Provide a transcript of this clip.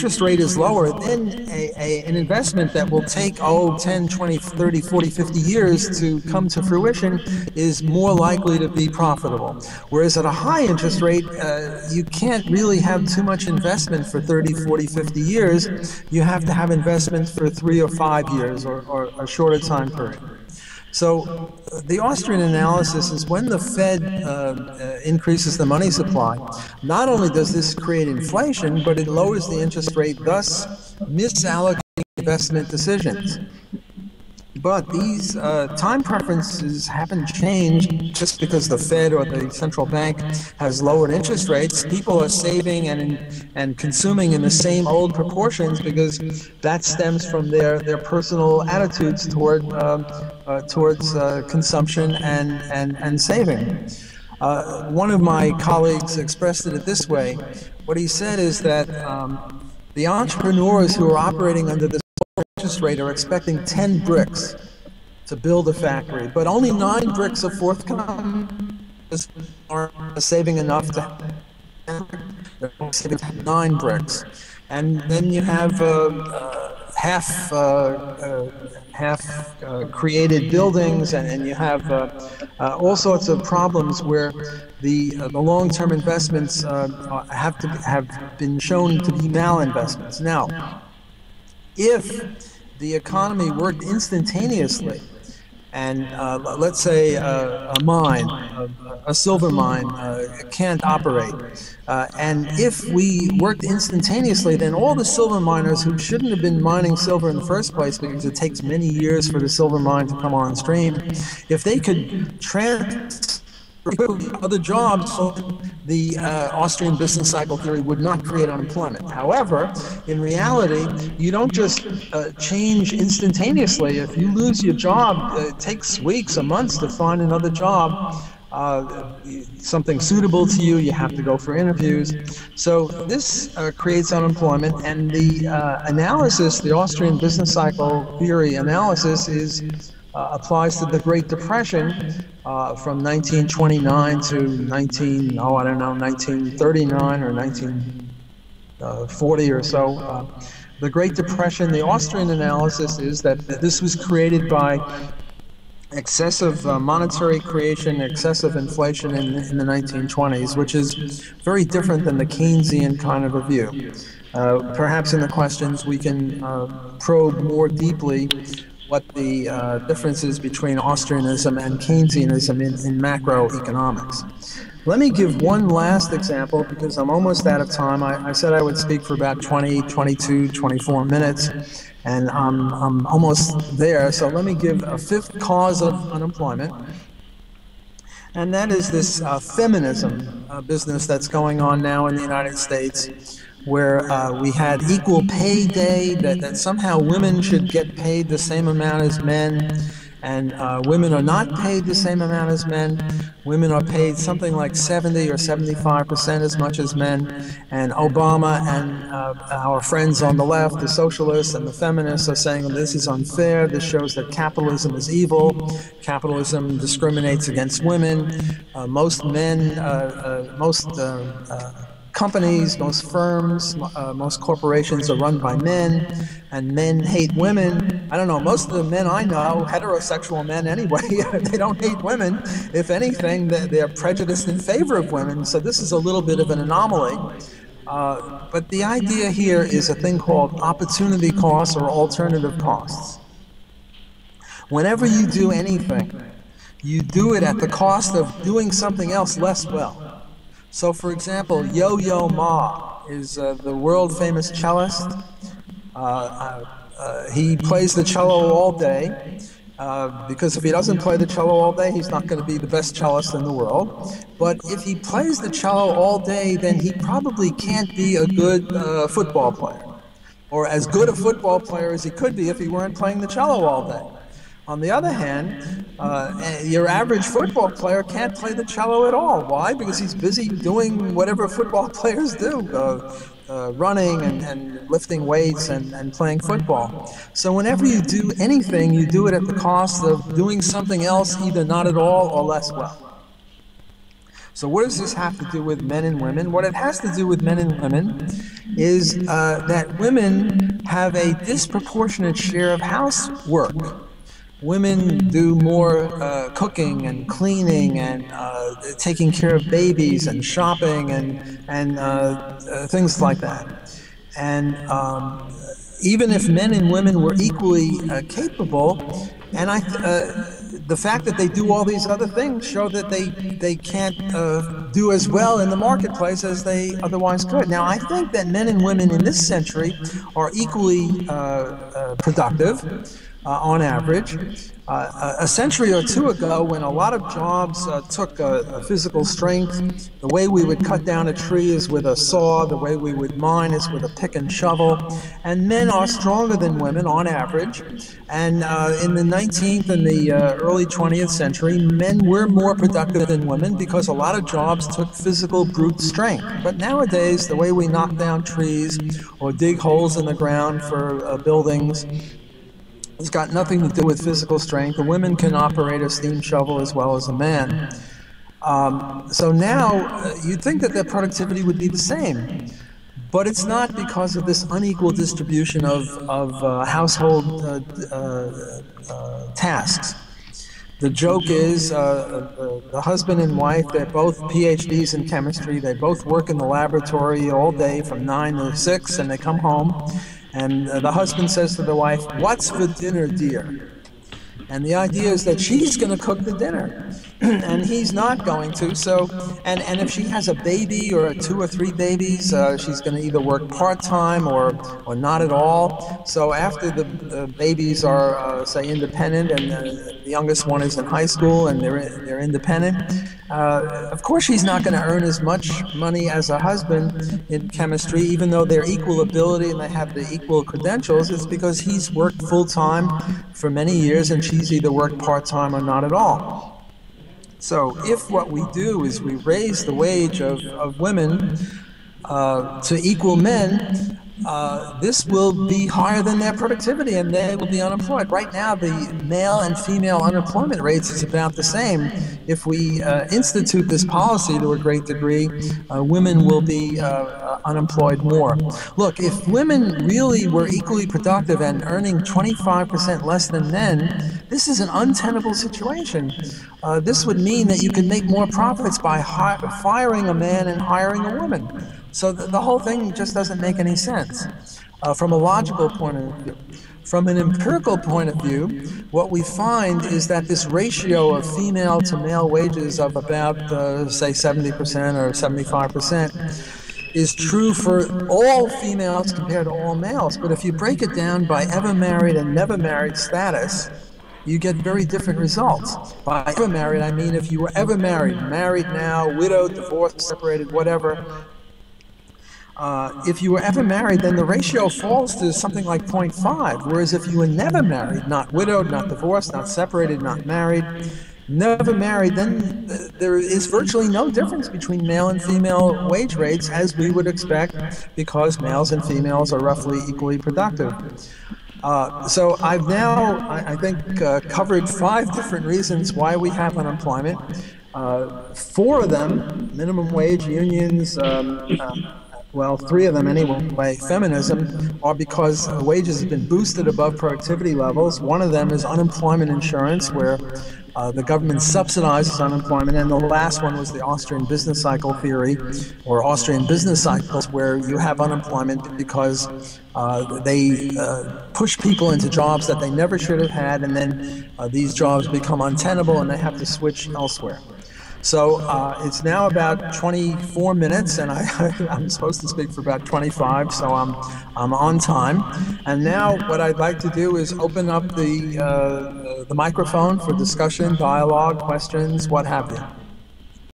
interest rate is lower, then an investment that will take, 10, 20, 30, 40, 50 years to come to fruition is more likely to be profitable. Whereas at a high interest rate, you can't really have too much investment for 30, 40, 50 years. You have to have investment for 3 or 5 years or a shorter time period. So the Austrian analysis is when the Fed increases the money supply, not only does this create inflation, but it lowers the interest rate, thus misallocating investment decisions. But these time preferences haven't changed just because the Fed or the central bank has lowered interest rates. People are saving and consuming in the same old proportions because that stems from their personal attitudes towards consumption and saving. One of my colleagues expressed it this way. What he said is that the entrepreneurs who are operating under this interest rate are expecting 10 bricks to build a factory, but only 9 bricks are forthcoming. Are saving enough to saving 9 bricks, and then you have half created buildings, and you have all sorts of problems where the long-term investments have been shown to be malinvestments. Now, if the economy worked instantaneously, and let's say a mine, a silver mine, can't operate, and if we worked instantaneously, then all the silver miners who shouldn't have been mining silver in the first place, because it takes many years for the silver mine to come on stream, if they could transfer other jobs, the Austrian business cycle theory would not create unemployment. However, in reality, you don't just change instantaneously. If you lose your job, it takes weeks or months to find another job, something suitable to you. You have to go for interviews. So this creates unemployment, and the analysis, the Austrian business cycle theory analysis, applies to the Great Depression from 1929 to 1939 or 1940 or so. The Great Depression, the Austrian analysis is that this was created by excessive monetary creation, excessive inflation in the 1920s, which is very different than the Keynesian kind of a view. Perhaps in the questions we can probe more deeply what the differences between Austrianism and Keynesianism in macroeconomics. Let me give one last example because I'm almost out of time. I said I would speak for about 20, 22, 24 minutes, and I'm almost there. So let me give a fifth cause of unemployment, and that is this feminism business that's going on now in the United States, where we had equal pay day, that somehow women should get paid the same amount as men, and women are not paid the same amount as men. Women are paid something like 70 or 75% as much as men, and Obama and our friends on the left, the socialists and the feminists, are saying, well, this is unfair, this shows that capitalism is evil, capitalism discriminates against women, most men, companies, most firms, most corporations are run by men, and men hate women. I don't know, most of the men I know, heterosexual men anyway, they don't hate women. If anything, they're prejudiced in favor of women, so this is a little bit of an anomaly. But the idea here is a thing called opportunity costs or alternative costs. Whenever you do anything, you do it at the cost of doing something else less well. So, for example, Yo-Yo Ma is the world-famous cellist. He plays the cello all day, because if he doesn't play the cello all day, he's not going to be the best cellist in the world. But if he plays the cello all day, then he probably can't be a good football player, or as good a football player as he could be if he weren't playing the cello all day. On the other hand, your average football player can't play the cello at all. Why? Because he's busy doing whatever football players do, running and lifting weights and playing football. So whenever you do anything, you do it at the cost of doing something else, either not at all or less well. So what does this have to do with men and women? What it has to do with men and women is that women have a disproportionate share of housework. Women do more cooking and cleaning and taking care of babies and shopping and things like that. And even if men and women were equally capable, and the fact that they do all these other things show that they can't do as well in the marketplace as they otherwise could. Now, I think that men and women in this century are equally productive. On average. A century or two ago, when a lot of jobs took physical strength, the way we would cut down a tree is with a saw, the way we would mine is with a pick and shovel, and men are stronger than women on average. And in the 19th and the early 20th century, men were more productive than women because a lot of jobs took physical brute strength. But nowadays, the way we knock down trees or dig holes in the ground for buildings, it's got nothing to do with physical strength. A woman can operate a steam shovel as well as a man. So now you'd think that their productivity would be the same, but it's not because of this unequal distribution of household tasks. The joke is the husband and wife, they're both PhDs in chemistry. They both work in the laboratory all day from 9 to 6, and they come home. And the husband says to the wife, "What's for dinner, dear?" And the idea is that she's going to cook the dinner, and he's not going to. So, and if she has a baby or 2 or 3 babies, she's going to either work part-time or not at all. So after the babies are, say, independent, and the youngest one is in high school and they're independent, of course she's not going to earn as much money as a husband in chemistry, even though they're equal ability and they have the equal credentials. It's because he's worked full-time for many years and she's either worked part-time or not at all. So if what we do is we raise the wage of women to equal men, this will be higher than their productivity and they will be unemployed. Right now, the male and female unemployment rates is about the same. If we institute this policy to a great degree, women will be unemployed more. Look, if women really were equally productive and earning 25% less than men, this is an untenable situation. This would mean that you could make more profits by firing a man and hiring a woman. So the whole thing just doesn't make any sense from a logical point of view. From an empirical point of view, what we find is that this ratio of female to male wages of about, say, 70% or 75% is true for all females compared to all males. But if you break it down by ever married and never married status, you get very different results. By ever married, I mean if you were ever married, married now, widowed, divorced, separated, whatever. If you were ever married, then the ratio falls to something like 0.5, whereas if you were never married, not widowed, not divorced, not separated, not married, never married, then there is virtually no difference between male and female wage rates, as we would expect, because males and females are roughly equally productive. So I've now, I think, covered 5 different reasons why we have unemployment. 4 of them, minimum wage, unions, well, 3 of them anyway, feminism, are because wages have been boosted above productivity levels. One of them is unemployment insurance, where the government subsidizes unemployment. And the last one was the Austrian business cycle theory, or Austrian business cycles, where you have unemployment because they push people into jobs that they never should have had, and then these jobs become untenable and they have to switch elsewhere. So it's now about 24 minutes, and I'm supposed to speak for about 25, so I'm on time. And now what I'd like to do is open up the microphone for discussion, dialogue, questions, what have you.